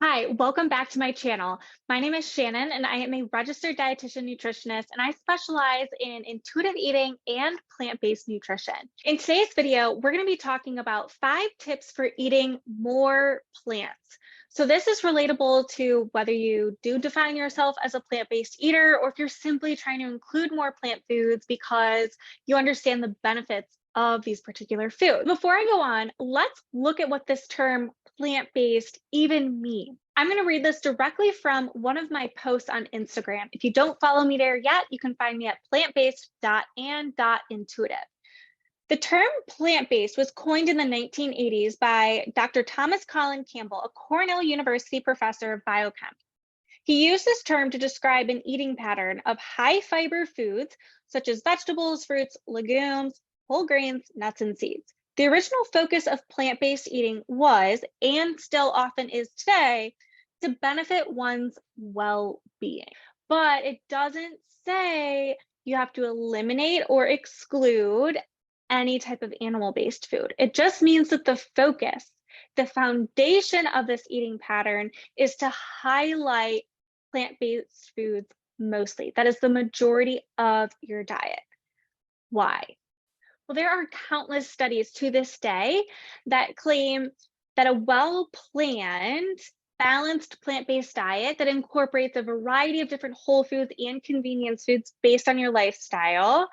Hi, welcome back to my channel. My name is Shannon, and I am a registered dietitian nutritionist, and I specialize in intuitive eating and plant-based nutrition. In today's video, we're going to be talking about 5 tips for eating more plants. So this is relatable to whether you do define yourself as a plant-based eater or if you're simply trying to include more plant foods because you understand the benefits of these particular foods. Before I go on, let's look at what this term plant-based even mean. I'm going to read this directly from one of my posts on Instagram. If you don't follow me there yet, you can find me at plantbased.and.intuitive. The term plant-based was coined in the 1980s by Dr. Thomas Colin Campbell, a Cornell University professor of biochem. He used this term to describe an eating pattern of high fiber foods such as vegetables, fruits, legumes, whole grains, nuts, and seeds. The original focus of plant-based eating was, and still often is today, to benefit one's well-being. But it doesn't say you have to eliminate or exclude any type of animal-based food. It just means that the focus, the foundation of this eating pattern is to highlight plant-based foods mostly. That is the majority of your diet. Why? Well, there are countless studies to this day that claim that a well-planned, balanced plant-based diet that incorporates a variety of different whole foods and convenience foods based on your lifestyle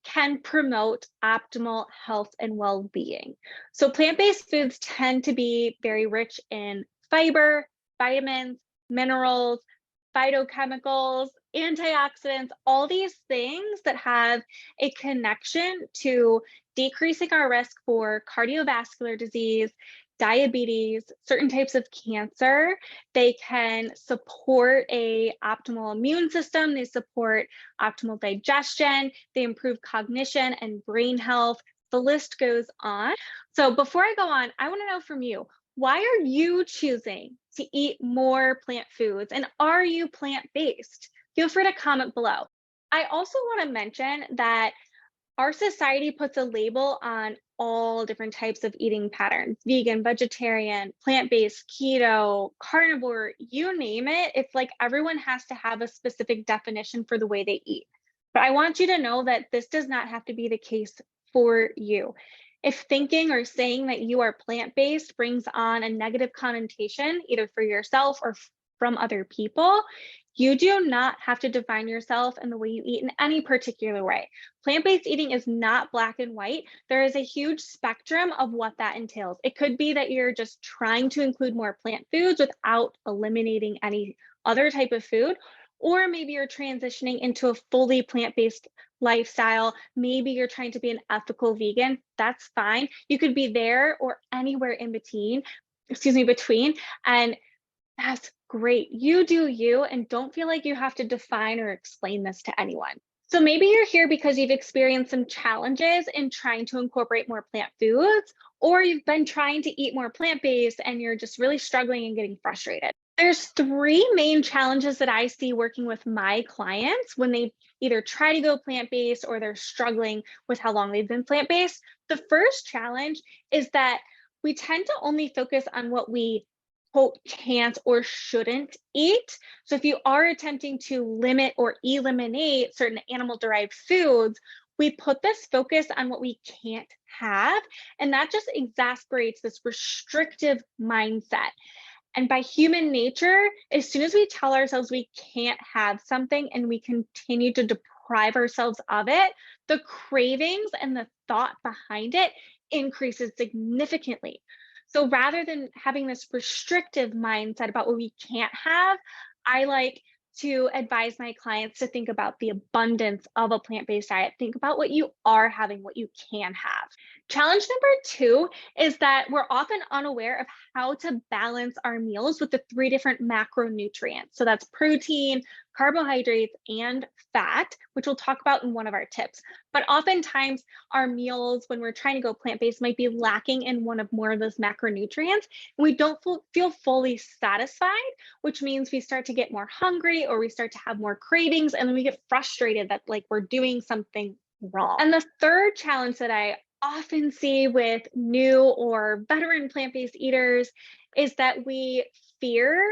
can promote optimal health and well-being. So plant-based foods tend to be very rich in fiber, vitamins, minerals, phytochemicals, antioxidants, all these things that have a connection to decreasing our risk for cardiovascular disease, diabetes, certain types of cancer. They can support a optimal immune system. They support optimal digestion. They improve cognition and brain health. The list goes on. So before I go on, I want to know from you, why are you choosing to eat more plant foods? And are you plant-based? Feel free to comment below. I also want to mention that our society puts a label on all different types of eating patterns: vegan, vegetarian, plant-based, keto, carnivore, you name it. It's like everyone has to have a specific definition for the way they eat. But I want you to know that this does not have to be the case for you. If thinking or saying that you are plant-based brings on a negative connotation, either for yourself or from other people, you do not have to define yourself and the way you eat in any particular way. Plant-based eating is not black and white. There is a huge spectrum of what that entails. It could be that you're just trying to include more plant foods without eliminating any other type of food, or maybe you're transitioning into a fully plant-based lifestyle. Maybe you're trying to be an ethical vegan. That's fine. You could be there or anywhere in between, between, and that's great. You do you, and don't feel like you have to define or explain this to anyone. So maybe you're here because you've experienced some challenges in trying to incorporate more plant foods, or you've been trying to eat more plant-based and you're just really struggling and getting frustrated. There's 3 main challenges that I see working with my clients when they either try to go plant-based or they're struggling with how long they've been plant-based. The first challenge is that we tend to only focus on what we quote can't or shouldn't eat. So if you are attempting to limit or eliminate certain animal derived foods, we put this focus on what we can't have, and that just exasperates this restrictive mindset. And by human nature, as soon as we tell ourselves we can't have something and we continue to deprive ourselves of it, the cravings and the thought behind it increases significantly. So rather than having this restrictive mindset about what we can't have, I like to advise my clients to think about the abundance of a plant-based diet. Think about what you are having, what you can have. Challenge number 2 is that we're often unaware of how to balance our meals with the 3 different macronutrients. So that's protein, carbohydrates, and fat, which we'll talk about in one of our tips. But oftentimes our meals, when we're trying to go plant-based, might be lacking in one of more of those macronutrients. And we don't feel fully satisfied, which means we start to get more hungry or we start to have more cravings, and then we get frustrated that like we're doing something wrong. And the third challenge that I often see with new or veteran plant-based eaters is that we fear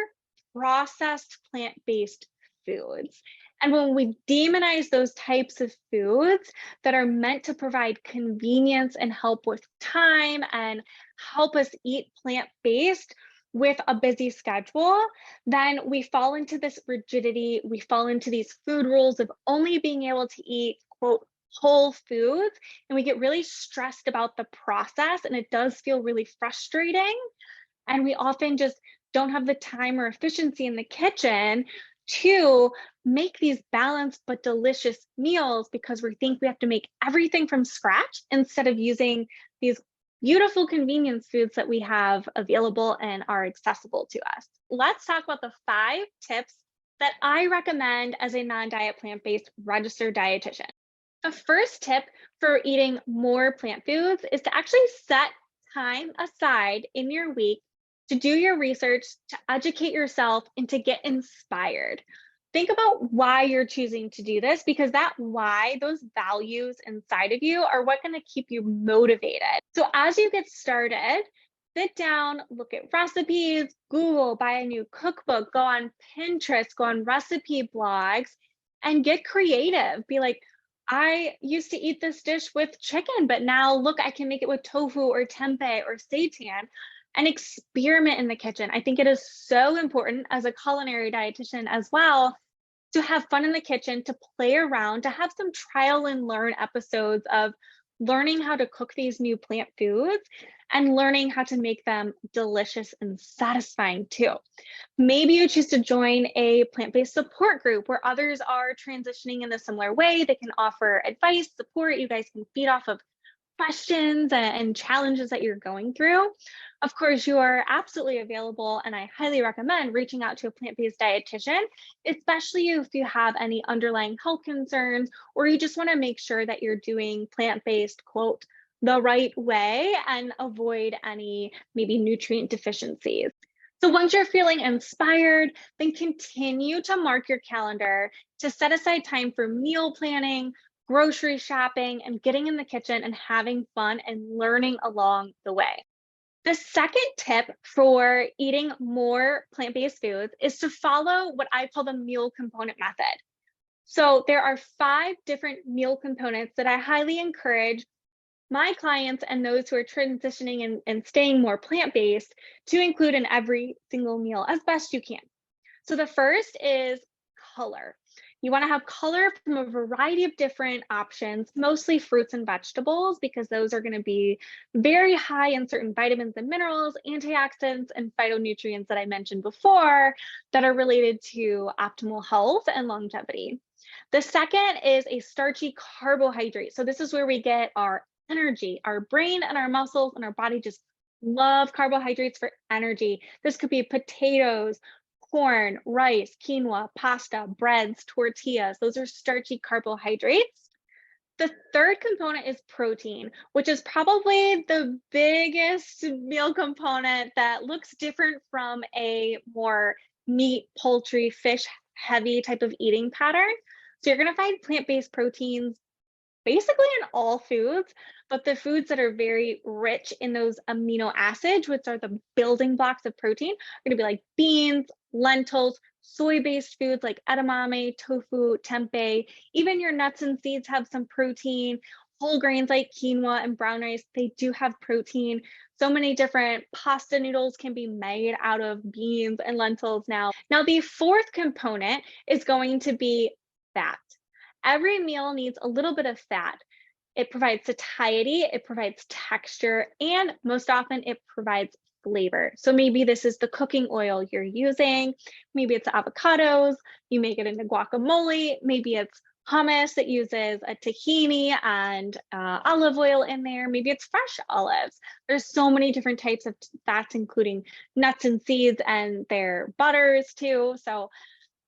processed plant-based foods. And when we demonize those types of foods that are meant to provide convenience and help with time and help us eat plant-based with a busy schedule, then we fall into this rigidity. We fall into these food rules of only being able to eat, quote, whole foods. And we get really stressed about the process, and it does feel really frustrating. And we often just don't have the time or efficiency in the kitchen to make these balanced but delicious meals because we think we have to make everything from scratch instead of using these beautiful convenience foods that we have available and are accessible to us. Let's talk about the 5 tips that I recommend as a non-diet plant-based registered dietitian. The first tip for eating more plant foods is to actually set time aside in your week to do your research, to educate yourself, and to get inspired. Think about why you're choosing to do this, because that why, those values inside of you are what going to keep you motivated. So as you get started, sit down, look at recipes, Google, buy a new cookbook, go on Pinterest, go on recipe blogs, and get creative. Be like, I used to eat this dish with chicken, but now look, I can make it with tofu or tempeh or seitan, and experiment in the kitchen. I think it is so important as a culinary dietitian as well to have fun in the kitchen, to play around, to have some trial and learn episodes of learning how to cook these new plant foods and learning how to make them delicious and satisfying too. Maybe you choose to join a plant-based support group where others are transitioning in a similar way. They can offer advice, support. You guys can feed off of questions and challenges that you're going through. Of course, you are absolutely available, and I highly recommend reaching out to a plant-based dietitian, especially if you have any underlying health concerns or you just want to make sure that you're doing plant-based, quote, the right way and avoid any maybe nutrient deficiencies. So once you're feeling inspired, then continue to mark your calendar to set aside time for meal planning, grocery shopping, and getting in the kitchen and having fun and learning along the way. The second tip for eating more plant-based foods is to follow what I call the meal component method. So there are 5 different meal components that I highly encourage my clients and those who are transitioning and staying more plant-based to include in every single meal as best you can. So the first is color. You want to have color from a variety of different options, mostly fruits and vegetables, because those are going to be very high in certain vitamins and minerals, antioxidants, and phytonutrients that I mentioned before that are related to optimal health and longevity. The second is a starchy carbohydrate. So this is where we get our energy. Our brain and our muscles and our body just love carbohydrates for energy. This could be potatoes, corn, rice, quinoa, pasta, breads, tortillas. Those are starchy carbohydrates. The third component is protein, which is probably the biggest meal component that looks different from a more meat, poultry, fish heavy type of eating pattern. So you're going to find plant-based proteins basically in all foods, but the foods that are very rich in those amino acids, which are the building blocks of protein, are going to be like beans, lentils, soy-based foods like edamame, tofu, tempeh. Even your nuts and seeds have some protein. Whole grains like quinoa and brown rice, they do have protein. So many different pasta noodles can be made out of beans and lentils now. Now, the fourth component is going to be fat. Every meal needs a little bit of fat. It provides satiety, it provides texture, and most often it provides flavor. So maybe this is the cooking oil you're using. Maybe it's avocados. You make it into guacamole. Maybe it's hummus that uses a tahini and olive oil in there. Maybe it's fresh olives. There's so many different types of fats, including nuts and seeds and their butters too. So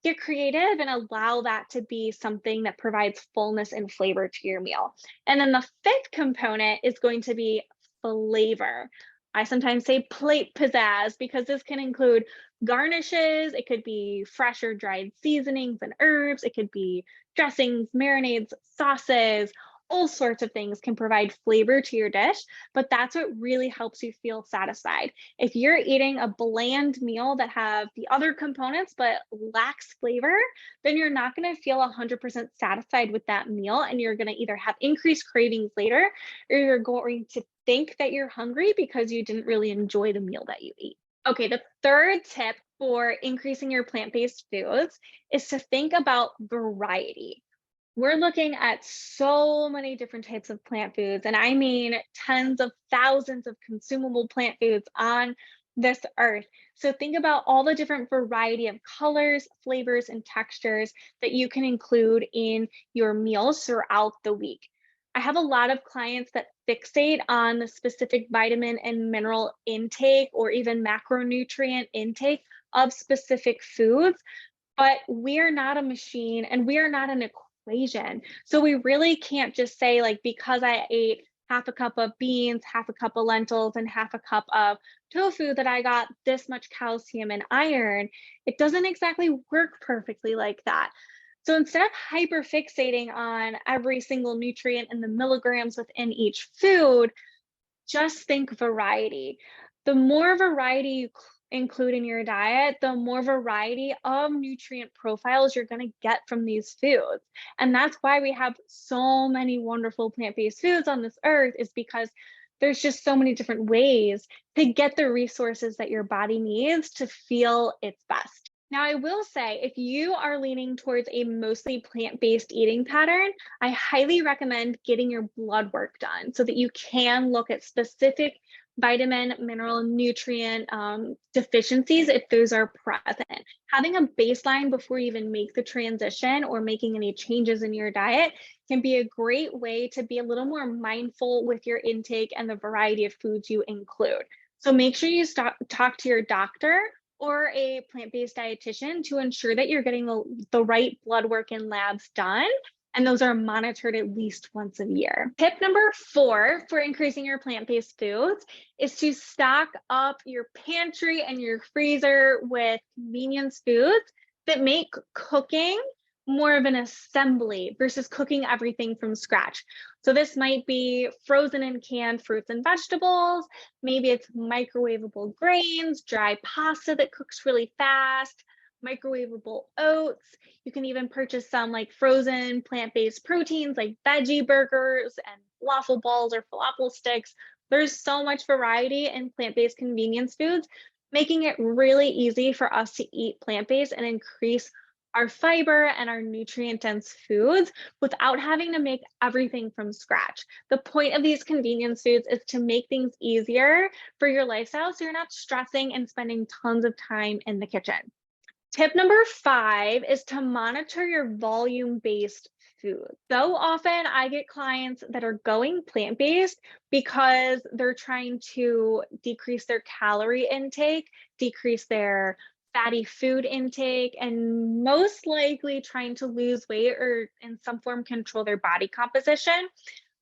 get creative and allow that to be something that provides fullness and flavor to your meal. And then the fifth component is going to be flavor. I sometimes say plate pizzazz because this can include garnishes. It could be fresh or dried seasonings and herbs. It could be dressings, marinades, sauces, all sorts of things can provide flavor to your dish, but that's what really helps you feel satisfied. If you're eating a bland meal that have the other components but lacks flavor, then you're not going to feel 100% satisfied with that meal, and you're going to either have increased cravings later, or you're going to think that you're hungry because you didn't really enjoy the meal that you ate. Okay, the third tip for increasing your plant-based foods is to think about variety. We're looking at so many different types of plant foods, and I mean tens of thousands of consumable plant foods on this earth. So think about all the different variety of colors, flavors, and textures that you can include in your meals throughout the week. I have a lot of clients that fixate on the specific vitamin and mineral intake or even macronutrient intake of specific foods, but we are not a machine and we are not an equation. So we really can't just say, like, because I ate half a cup of beans, half a cup of lentils, and half a cup of tofu, that I got this much calcium and iron. It doesn't exactly work perfectly like that. So instead of hyperfixating on every single nutrient and the milligrams within each food, just think variety. The more variety you include in your diet, the more variety of nutrient profiles you're going to get from these foods. And that's why we have so many wonderful plant-based foods on this earth, is because there's just so many different ways to get the resources that your body needs to feel its best. Now, I will say, if you are leaning towards a mostly plant-based eating pattern, I highly recommend getting your blood work done so that you can look at specific vitamin, mineral, nutrient deficiencies if those are present. Having a baseline before you even make the transition or making any changes in your diet can be a great way to be a little more mindful with your intake and the variety of foods you include. So make sure you talk to your doctor or a plant-based dietitian to ensure that you're getting the right blood work and labs done. And those are monitored at least once a year. Tip number 4 for increasing your plant-based foods is to stock up your pantry and your freezer with convenience foods that make cooking more of an assembly versus cooking everything from scratch. So this might be frozen and canned fruits and vegetables. Maybe it's microwavable grains, dry pasta that cooks really fast, microwavable oats. You can even purchase some like frozen plant-based proteins like veggie burgers and falafel balls or falafel sticks. There's so much variety in plant-based convenience foods, making it really easy for us to eat plant-based and increase our fiber and our nutrient-dense foods without having to make everything from scratch. The point of these convenience foods is to make things easier for your lifestyle so you're not stressing and spending tons of time in the kitchen. Tip number 5 is to monitor your volume-based food. So often I get clients that are going plant-based because they're trying to decrease their calorie intake, decrease their fatty food intake, and most likely trying to lose weight or in some form control their body composition.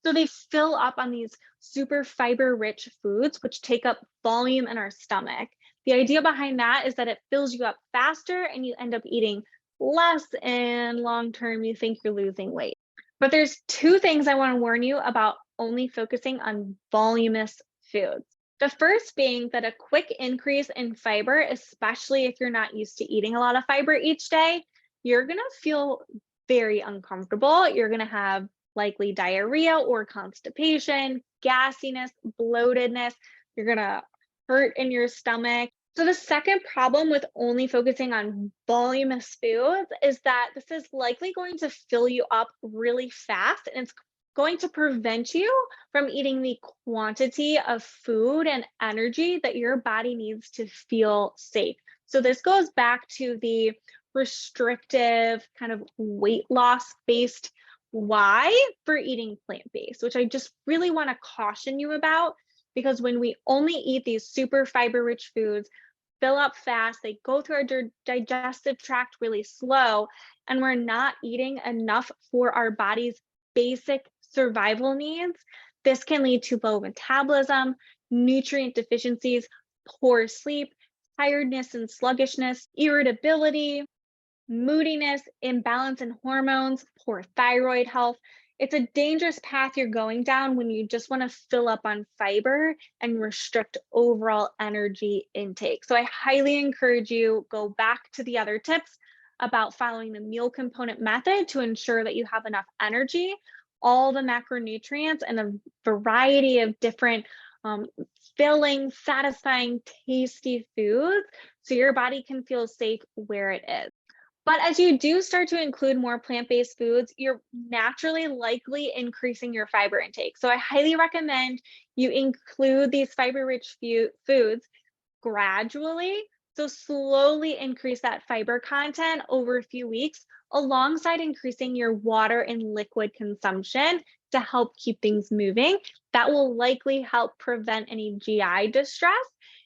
So they fill up on these super fiber-rich foods, which take up volume in our stomach. The idea behind that is that it fills you up faster and you end up eating less, and long term you think you're losing weight. But there's 2 things I want to warn you about only focusing on voluminous foods. The first being that a quick increase in fiber, especially if you're not used to eating a lot of fiber each day, you're going to feel very uncomfortable. You're going to have likely diarrhea or constipation, gassiness, bloatedness. You're going to hurt in your stomach. So the second problem with only focusing on voluminous foods is that this is likely going to fill you up really fast, and it's going to prevent you from eating the quantity of food and energy that your body needs to feel safe. So this goes back to the restrictive kind of weight loss based why for eating plant-based, which I just really want to caution you about, because when we only eat these super fiber rich foods, fill up fast, they go through our digestive tract really slow, and we're not eating enough for our body's basic survival needs, this can lead to low metabolism, nutrient deficiencies, poor sleep, tiredness and sluggishness, irritability, moodiness, imbalance in hormones, poor thyroid health. It's a dangerous path you're going down when you just want to fill up on fiber and restrict overall energy intake. So I highly encourage you go back to the other tips about following the meal component method to ensure that you have enough energy, all the macronutrients, and a variety of different um, filling, satisfying, tasty foods so your body can feel safe where it is. But as you do start to include more plant-based foods, you're naturally likely increasing your fiber intake. So I highly recommend you include these fiber-rich foods gradually. So slowly increase that fiber content over a few weeks alongside increasing your water and liquid consumption to help keep things moving. That will likely help prevent any GI distress.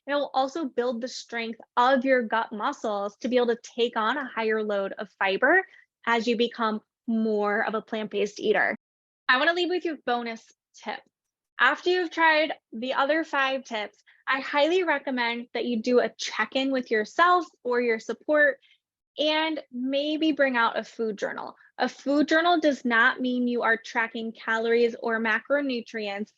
And it will also build the strength of your gut muscles to be able to take on a higher load of fiber as you become more of a plant-based eater. I want to leave with you bonus tip. After you've tried the other 5 tips, I highly recommend that you do a check in with yourself or your support and maybe bring out a food journal. A food journal does not mean you are tracking calories or macronutrients.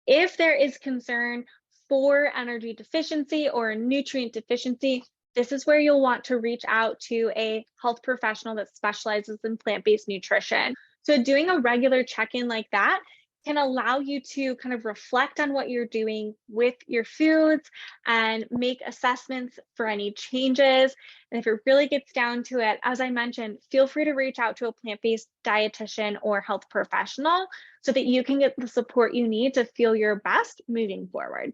If there is concern for energy deficiency or nutrient deficiency, this is where you'll want to reach out to a health professional that specializes in plant based nutrition. So, doing a regular check in like that can allow you to kind of reflect on what you're doing with your foods and make assessments for any changes. And if it really gets down to it, as I mentioned, feel free to reach out to a plant based dietitian or health professional so that you can get the support you need to feel your best moving forward.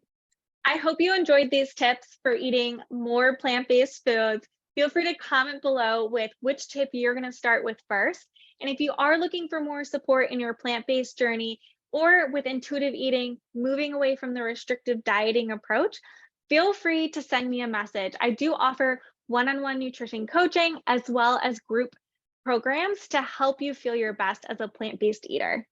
I hope you enjoyed these tips for eating more plant based foods. Feel free to comment below with which tip you're going to start with first. And if you are looking for more support in your plant based journey or with intuitive eating, moving away from the restrictive dieting approach, feel free to send me a message. I do offer one on one nutrition coaching as well as group programs to help you feel your best as a plant based eater.